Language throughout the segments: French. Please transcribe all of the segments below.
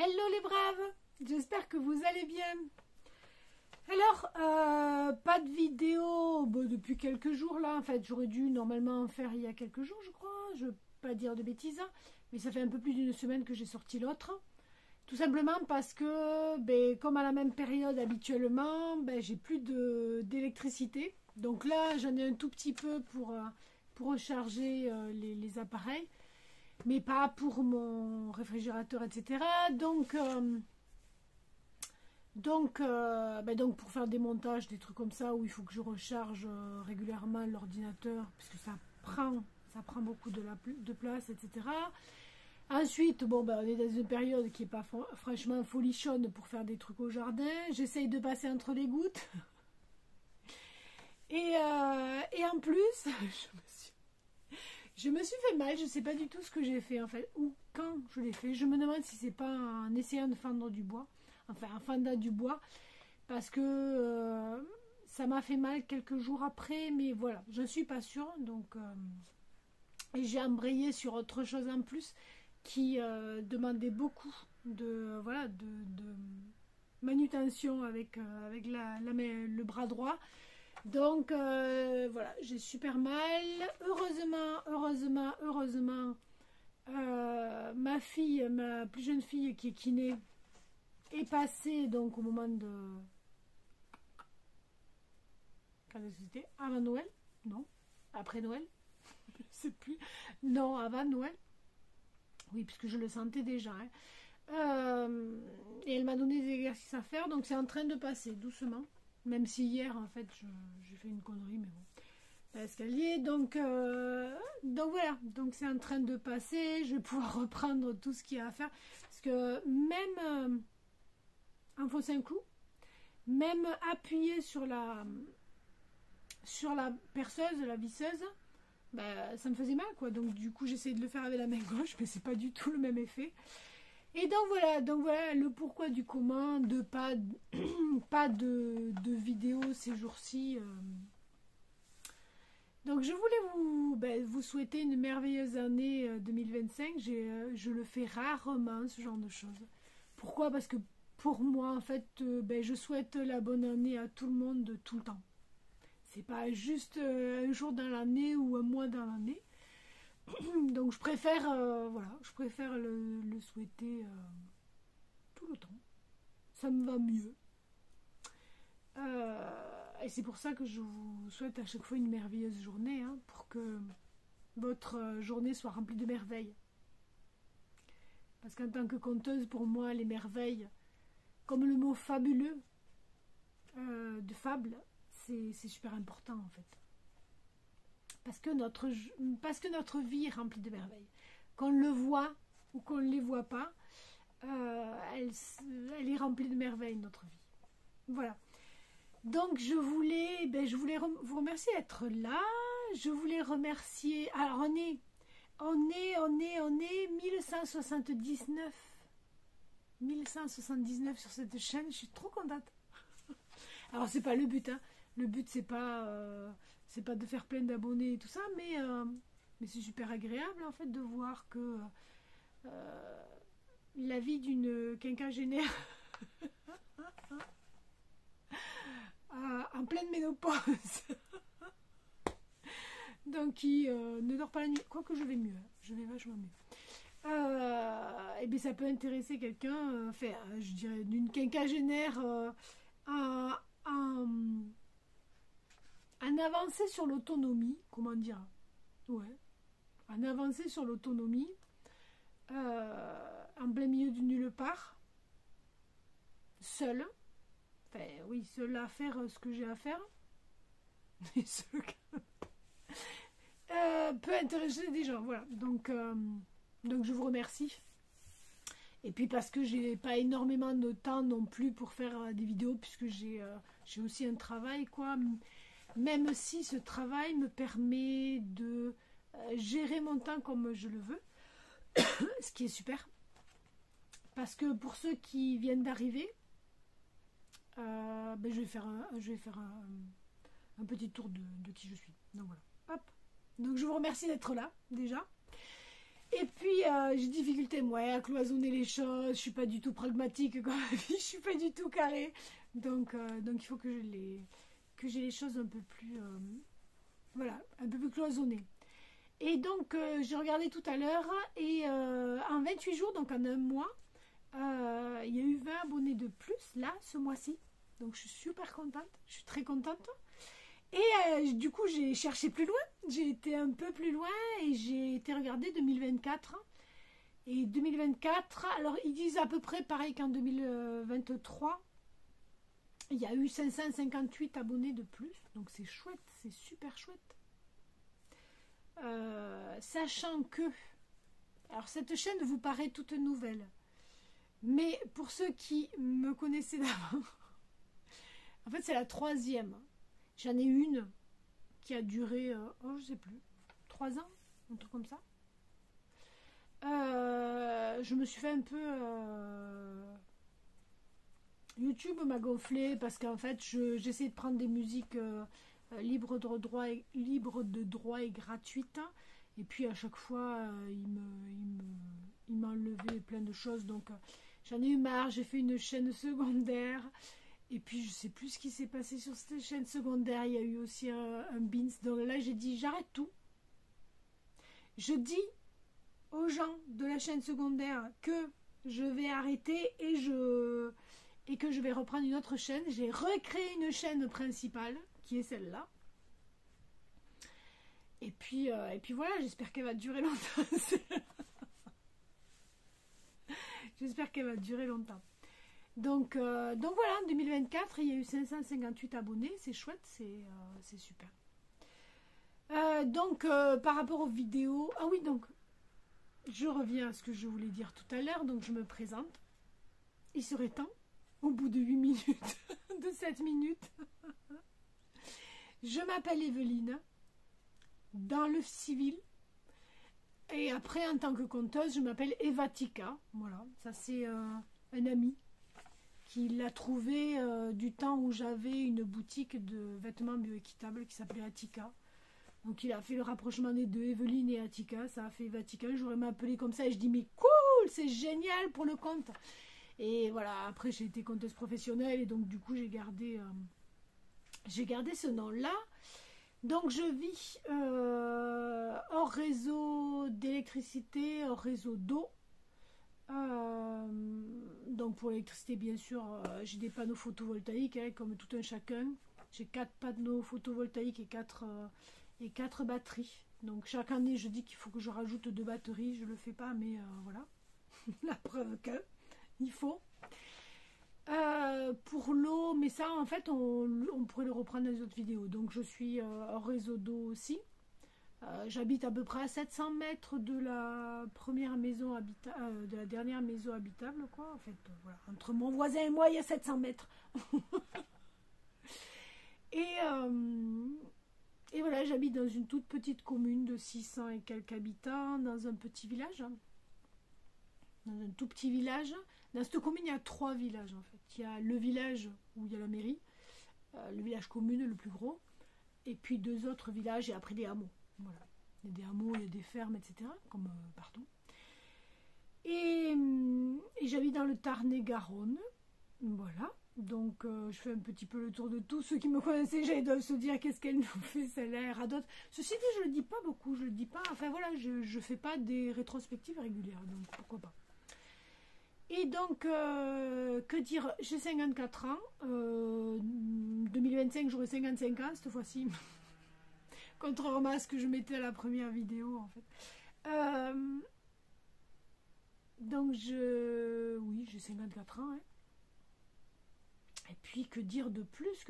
Hello les braves, j'espère que vous allez bien. Alors, pas de vidéo depuis quelques jours là. En fait, j'aurais dû normalement en faire il y a quelques jours, je crois. Je veux pas dire de bêtises, mais ça fait un peu plus d'une semaine que j'ai sorti l'autre. Tout simplement parce que, comme à la même période habituellement, j'ai plus d'électricité. Donc là, j'en ai un tout petit peu pour recharger les appareils, mais pas pour mon réfrigérateur, etc. Donc pour faire des montages, des trucs comme ça, où il faut que je recharge régulièrement l'ordinateur, puisque ça prend beaucoup de place, etc. Ensuite, on est dans une période qui n'est pas franchement folichonne pour faire des trucs au jardin. J'essaye de passer entre les gouttes. Et en plus, je me suis fait mal. Je ne sais pas du tout ce que j'ai fait en fait, ou quand je l'ai fait. Je me demande si c'est pas en essayant de fendre du bois, enfin en fendant du bois, parce que ça m'a fait mal quelques jours après, mais voilà, je ne suis pas sûre. Donc, et j'ai embrayé sur autre chose en plus qui demandait beaucoup de manutention avec le bras droit. Donc voilà, j'ai super mal. Heureusement, ma fille, ma plus jeune fille qui est kiné, est passée donc au moment de... Quand c'était avant Noël? Non. Après Noël? Je ne sais plus. Non, avant Noël. Oui, puisque je le sentais déjà. Et elle m'a donné des exercices à faire, donc c'est en train de passer doucement. Même si hier, en fait, j'ai fait une connerie, mais bon. L'escalier, donc voilà. Donc c'est en train de passer. Je vais pouvoir reprendre tout ce qu'il y a à faire. Parce que même enfoncer un clou, même appuyer sur la perceuse, la visseuse, ça me faisait mal, quoi. Donc du coup, j'essayais de le faire avec la main gauche, mais c'est pas du tout le même effet. Et donc voilà le pourquoi du comment de pas de vidéos ces jours-ci. Donc je voulais vous souhaiter une merveilleuse année 2025. Je le fais rarement, ce genre de choses. Pourquoi? Parce que pour moi, en fait, je souhaite la bonne année à tout le monde tout le temps. C'est pas juste un jour dans l'année ou un mois dans l'année. Donc je préfère le souhaiter tout le temps. Ça me va mieux. Et c'est pour ça que je vous souhaite à chaque fois une merveilleuse journée, pour que votre journée soit remplie de merveilles. Parce qu'en tant que conteuse, pour moi, les merveilles, comme le mot fabuleux de fable, c'est super important en fait. Parce que notre vie est remplie de merveilles. Qu'on le voit ou qu'on ne les voit pas, elle est remplie de merveilles, notre vie. Voilà. Donc je voulais vous remercier d'être là. Je voulais remercier... Alors on est 1179. 1179 sur cette chaîne. Je suis trop contente. Alors c'est pas le but, Le but c'est pas de faire plein d'abonnés et tout ça, mais c'est super agréable en fait de voir que la vie d'une quinquagénaire en pleine ménopause, donc qui ne dort pas la nuit, quoique je vais mieux, je vais vachement mieux. Et bien ça peut intéresser quelqu'un, je dirais d'une quinquagénaire en avancer sur l'autonomie, comment dire, ouais, en avancer sur l'autonomie, en plein milieu du nulle part, seule, seule à faire ce que j'ai à faire, et peut intéresser des gens, voilà. Donc je vous remercie. Et puis parce que j'ai pas énormément de temps non plus pour faire des vidéos, puisque j'ai aussi un travail, quoi. Même si ce travail me permet de gérer mon temps comme je le veux, ce qui est super. Parce que pour ceux qui viennent d'arriver, je vais faire un petit tour de qui je suis. Donc voilà. Hop. Donc je vous remercie d'être là déjà. Et puis, j'ai difficulté, moi, à cloisonner les choses. Je suis pas du tout pragmatique comme vie, je suis pas du tout carrée. Donc il faut que j'ai les choses un peu plus, voilà, un peu plus cloisonnées. Et donc, j'ai regardé tout à l'heure, et en 28 jours, donc en un mois, il y a eu 20 abonnés de plus, là, ce mois-ci. Donc, je suis super contente, je suis très contente. Et du coup, j'ai cherché plus loin, j'ai été un peu plus loin, et j'ai été regarder 2024. Et 2024, alors ils disent à peu près pareil qu'en 2023, il y a eu 558 abonnés de plus, donc c'est chouette, c'est super chouette. Sachant que, alors cette chaîne vous paraît toute nouvelle, mais pour ceux qui me connaissaient d'avant, en fait c'est la troisième. J'en ai une qui a duré, je sais plus, 3 ans, un truc comme ça. Je me suis fait un peu... YouTube m'a gonflé parce qu'en fait j'essaie de prendre des musiques libres de droit et gratuites, et puis à chaque fois il m'a enlevé plein de choses, donc j'en ai eu marre, j'ai fait une chaîne secondaire, et puis je sais plus ce qui s'est passé sur cette chaîne secondaire, il y a eu aussi un Beans, donc là j'ai dit j'arrête tout, je dis aux gens de la chaîne secondaire que je vais arrêter et que je vais reprendre une autre chaîne. J'ai recréé une chaîne principale qui est celle-là. Et puis voilà, j'espère qu'elle va durer longtemps. J'espère qu'elle va durer longtemps. Donc voilà, en 2024, il y a eu 558 abonnés. C'est chouette, c'est super. Par rapport aux vidéos... Ah oui, donc, je reviens à ce que je voulais dire tout à l'heure. Donc, je me présente. Il serait temps, au bout de 8 minutes, de 7 minutes. Je m'appelle Evelyne, dans le civil. Et après, en tant que conteuse, je m'appelle Evatica. Voilà, ça c'est un ami qui l'a trouvé du temps où j'avais une boutique de vêtements bioéquitables qui s'appelait Attica. Donc il a fait le rapprochement des deux, Evelyne et Attica, ça a fait Evatica. J'aurais m'appeler comme ça et je dis mais cool, c'est génial pour le compte. Et voilà, après j'ai été conteuse professionnelle et donc du coup j'ai gardé ce nom-là. Donc je vis hors réseau d'électricité, hors réseau d'eau. Donc pour l'électricité, bien sûr, j'ai des panneaux photovoltaïques, hein, comme tout un chacun. J'ai 4 panneaux photovoltaïques et 4 batteries. Donc chaque année, je dis qu'il faut que je rajoute 2 batteries. Je ne le fais pas, mais voilà. La preuve que il faut. Pour l'eau, mais ça en fait on pourrait le reprendre dans les autres vidéos. Donc je suis hors réseau d'eau aussi. J'habite à peu près à 700 mètres de la première maison de la dernière maison habitable, quoi. En fait, voilà. Entre mon voisin et moi, il y a 700 mètres. et voilà, j'habite dans une toute petite commune de 600 et quelques habitants, dans un petit village. Dans un tout petit village. Dans cette commune, il y a 3 villages en fait. Il y a le village où il y a la mairie, le village commune le plus gros, et puis 2 autres villages et après des hameaux. Voilà. Il y a des hameaux, il y a des fermes, etc. Comme partout. Et j'habite dans le Tarn-et-Garonne. Voilà. Donc je fais un petit peu le tour de tout. Ceux qui me connaissent déjà, ils doivent se dire qu'est-ce qu'elle nous fait celle-là, radote. Ceci dit, je le dis pas beaucoup, je le dis pas. Enfin voilà, je fais pas des rétrospectives régulières, donc pourquoi pas. Et donc, que dire, j'ai 54 ans, 2025 j'aurai 55 ans cette fois-ci, contrairement à ce que je mettais à la première vidéo en fait. Donc oui, j'ai 54 ans, hein. Et puis que dire de plus,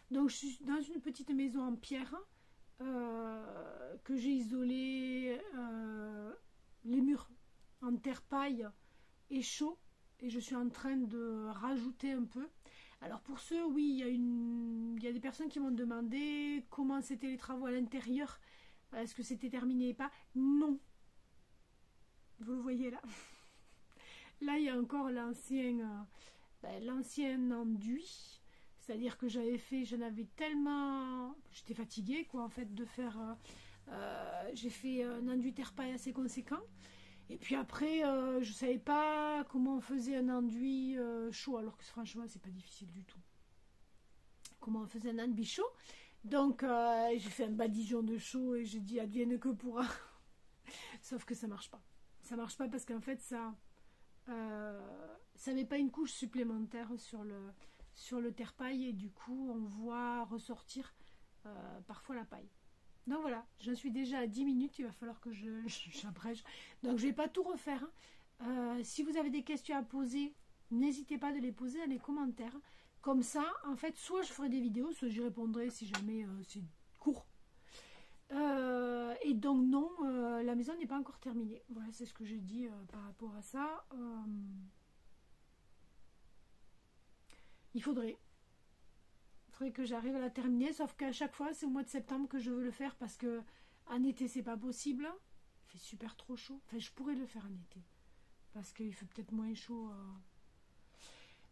donc je suis dans une petite maison en pierre, que j'ai isolé les murs en terre paille et chaud, et je suis en train de rajouter un peu. Alors pour ceux, oui, il y a des personnes qui m'ont demandé comment c'était les travaux à l'intérieur, est-ce que c'était terminé ou pas. Non, vous le voyez là. Là il y a encore l'ancien enduit, c'est-à-dire que j'en avais tellement, j'étais fatiguée quoi en fait de faire J'ai fait un enduit terre-paille assez conséquent. Et puis après, je savais pas comment on faisait un enduit chaud, alors que franchement, c'est pas difficile du tout. Comment on faisait un enduit chaud. Donc, j'ai fait un badigeon de chaud et j'ai dit advienne que pourra. Sauf que ça marche pas. Ça marche pas parce qu'en fait, ça met pas une couche supplémentaire sur le terre-paille et du coup, on voit ressortir parfois la paille. Donc voilà, j'en suis déjà à 10 minutes, il va falloir que j'abrège. Donc je vais pas tout refaire. Si vous avez des questions à poser, n'hésitez pas de les poser dans les commentaires. Comme ça, en fait, soit je ferai des vidéos, soit j'y répondrai si jamais c'est court. Et donc non, la maison n'est pas encore terminée. Voilà, c'est ce que j'ai dit par rapport à ça. Il faudrait que j'arrive à la terminer, sauf qu'à chaque fois c'est au mois de septembre que je veux le faire parce que en été c'est pas possible, il fait super trop chaud. Enfin, je pourrais le faire en été parce qu'il fait peut-être moins chaud,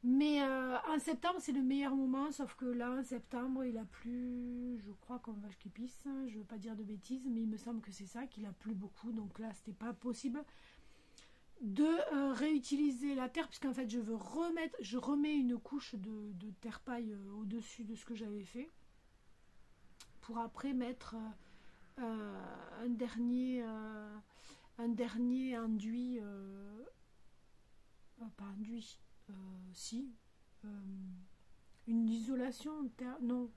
mais en septembre c'est le meilleur moment, sauf que là en septembre il a plu, je crois, comme vache qui pisse, je veux pas dire de bêtises, mais il me semble que c'est ça, qu'il a plu beaucoup, donc là c'était pas possible de réutiliser la terre, puisqu'en fait je remets une couche de terre paille au-dessus de ce que j'avais fait pour après mettre un dernier enduit, pas enduit, si, une isolation non,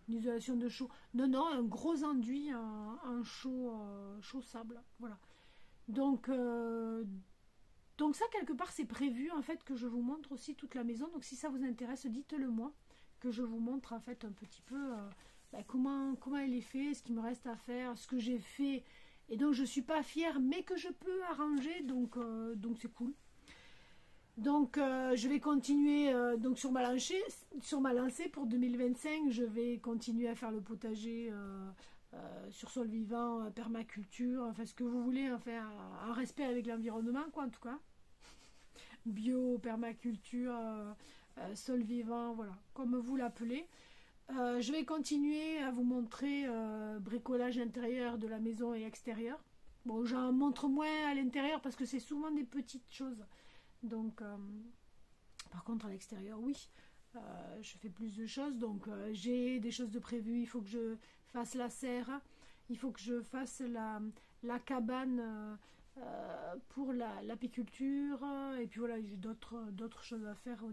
une isolation de chaud, non, un gros enduit en chaud sable, voilà. Donc ça, quelque part, c'est prévu, en fait, que je vous montre aussi toute la maison. Donc, si ça vous intéresse, dites-le moi, que je vous montre, en fait, un petit peu comment elle est faite, ce qu'il me reste à faire, ce que j'ai fait. Et donc, je ne suis pas fière, mais que je peux arranger, donc c'est cool. Donc, je vais continuer donc sur ma lancée pour 2025. Je vais continuer à faire le potager sur sol vivant, permaculture, enfin ce que vous voulez, enfin en respect avec l'environnement, quoi, en tout cas. Bio, permaculture, sol vivant, voilà, comme vous l'appelez. Je vais continuer à vous montrer bricolage intérieur de la maison et extérieur. Bon, j'en montre moins à l'intérieur parce que c'est souvent des petites choses. Donc, par contre, à l'extérieur, oui, je fais plus de choses. Donc, j'ai des choses de prévues. Il faut que je fasse la serre. Il faut que je fasse la cabane pour l'apiculture. Et puis voilà, j'ai d'autres choses à faire au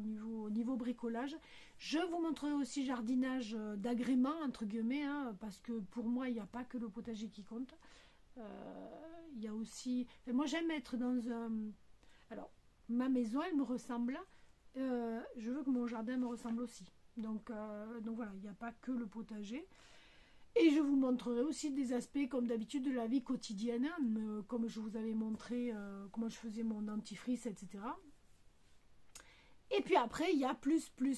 niveau bricolage. Je vous montrerai aussi jardinage d'agrément, entre guillemets, hein, parce que pour moi, il n'y a pas que le potager qui compte. Il y a aussi... Enfin, moi, j'aime être dans un... Alors, ma maison, elle me ressemble. Je veux que mon jardin me ressemble aussi. Donc voilà, il n'y a pas que le potager. Et je vous montrerai aussi des aspects, comme d'habitude, de la vie quotidienne, comme je vous avais montré comment je faisais mon dentifrice, etc. Et puis après, il y a plus, il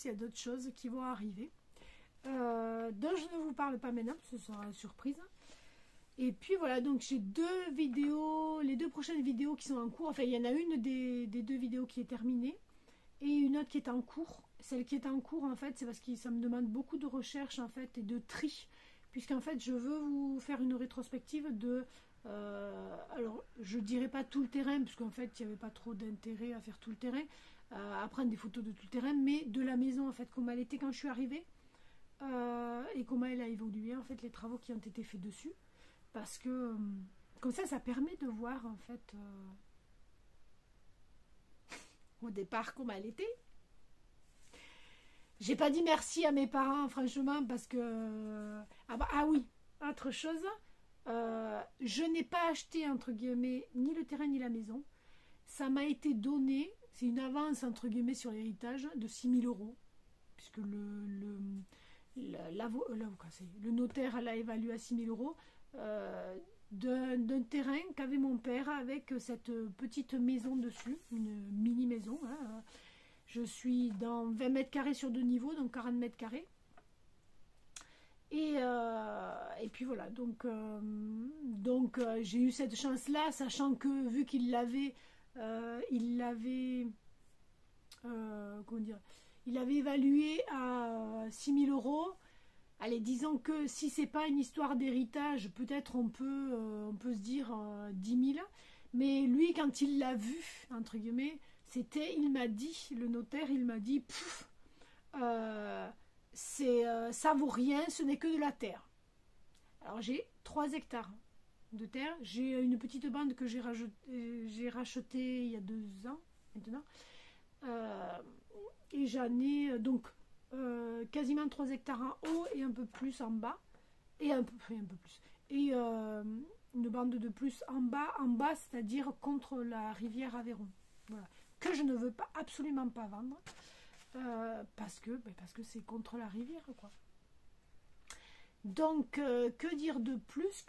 y a d'autres choses qui vont arriver, dont je ne vous parle pas maintenant, ce sera une surprise. Et puis voilà, donc j'ai deux vidéos, les deux prochaines vidéos qui sont en cours. Enfin, il y en a une des deux vidéos qui est terminée et une autre qui est en cours. Celle qui est en cours, en fait, c'est parce que ça me demande beaucoup de recherche, en fait, et de tri. Puisqu'en fait, je veux vous faire une rétrospective de... alors, je dirais pas tout le terrain, puisqu'en fait, il n'y avait pas trop d'intérêt à faire tout le terrain, à prendre des photos de tout le terrain, mais de la maison, en fait, comment elle était quand je suis arrivée, et comment elle a évolué, en fait, les travaux qui ont été faits dessus. Parce que comme ça permet de voir en fait au départ comment elle était. J'ai pas dit merci à mes parents, franchement, parce que ah oui, autre chose, je n'ai pas acheté entre guillemets ni le terrain ni la maison. Ça m'a été donné, c'est une avance entre guillemets sur l'héritage de 6 000 €, puisque le notaire l'a évalué à 6 000 €. D'un terrain qu'avait mon père avec cette petite maison dessus, une mini maison, hein. Je suis dans 20 mètres carrés sur 2 niveaux, donc 40 mètres carrés. Et puis voilà, donc j'ai eu cette chance là, sachant que vu qu'il l'avait comment dire, il avait évalué à 6 000 €. allez, disons que si c'est pas une histoire d'héritage, peut-être on peut se dire 10 000. Mais lui, quand il l'a vu, entre guillemets, il m'a dit, le notaire, il m'a dit, ça vaut rien, ce n'est que de la terre. Alors j'ai 3 hectares de terre. J'ai une petite bande que j'ai rachetée il y a 2 ans maintenant. Et j'en ai donc quasiment 3 hectares en haut et un peu plus en bas. Et un peu plus. Et une bande de plus en bas, c'est-à-dire contre la rivière Aveyron. Voilà. Que je ne veux pas, absolument pas vendre. Parce que c'est contre la rivière, quoi. Donc, que dire de plus,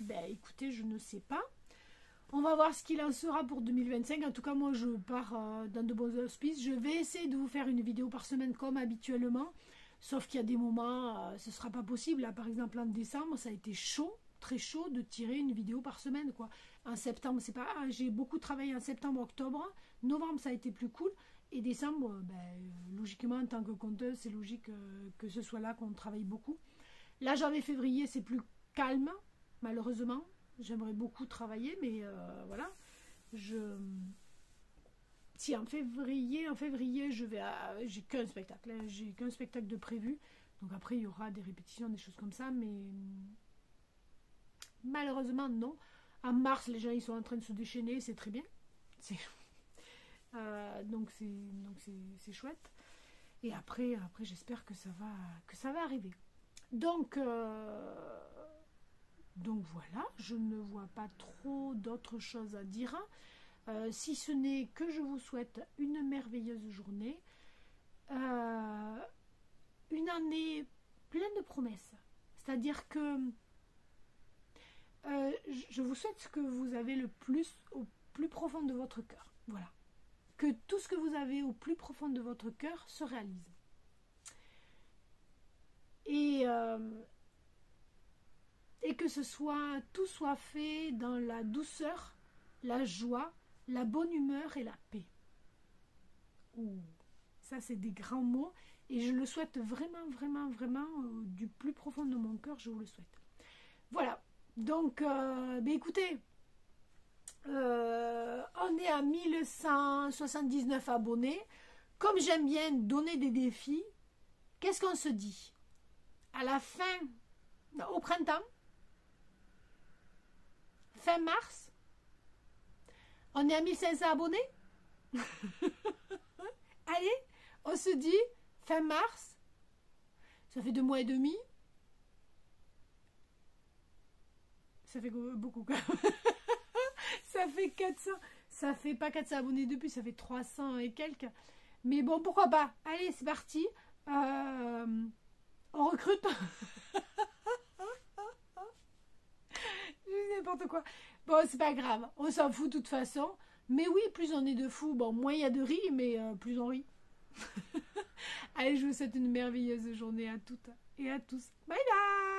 Ben, écoutez, je ne sais pas. On va voir ce qu'il en sera pour 2025. En tout cas, moi, je pars dans de bons auspices. Je vais essayer de vous faire une vidéo par semaine comme habituellement. Sauf qu'il y a des moments, ce ne sera pas possible. Là, par exemple, en décembre, ça a été chaud, très chaud, de tirer une vidéo par semaine, quoi. En septembre, c'est pas... j'ai beaucoup travaillé en septembre, octobre. Novembre, ça a été plus cool. Et décembre, logiquement, en tant que conteuse, c'est logique que ce soit là qu'on travaille beaucoup. Là, janvier, février, c'est plus calme, malheureusement. J'aimerais beaucoup travailler, mais voilà. Si en février, j'ai qu'un spectacle. Hein, j'ai qu'un spectacle de prévu. Donc après, il y aura des répétitions, des choses comme ça, mais malheureusement, non. En mars, les gens, ils sont en train de se déchaîner, c'est très bien. Donc c'est chouette. Et après j'espère que ça va arriver. Donc voilà, je ne vois pas trop d'autres choses à dire, si ce n'est que je vous souhaite une merveilleuse journée, une année pleine de promesses. C'est-à-dire que je vous souhaite ce que vous avez le plus au plus profond de votre cœur. Voilà. Que tout ce que vous avez au plus profond de votre cœur se réalise. Et que tout soit fait dans la douceur, la joie, la bonne humeur et la paix. Ouh, ça c'est des grands mots et je le souhaite vraiment, vraiment, vraiment du plus profond de mon cœur, je vous le souhaite. Voilà, donc écoutez, on est à 1179 abonnés. Comme j'aime bien donner des défis, qu'est-ce qu'on se dit? À la fin, au printemps, fin mars, on est à 1500 abonnés. Allez, on se dit fin mars, ça fait 2 mois et demi. Ça fait beaucoup quand même. Ça fait 400, ça fait pas 400 abonnés depuis, ça fait 300 et quelques. Mais bon, pourquoi pas? Allez, c'est parti. On recrute. N'importe quoi. Bon, c'est pas grave. On s'en fout de toute façon. Mais oui, plus on est de fous, bon, moins il y a de riz, mais plus on rit. Allez, je vous souhaite une merveilleuse journée à toutes et à tous. Bye bye!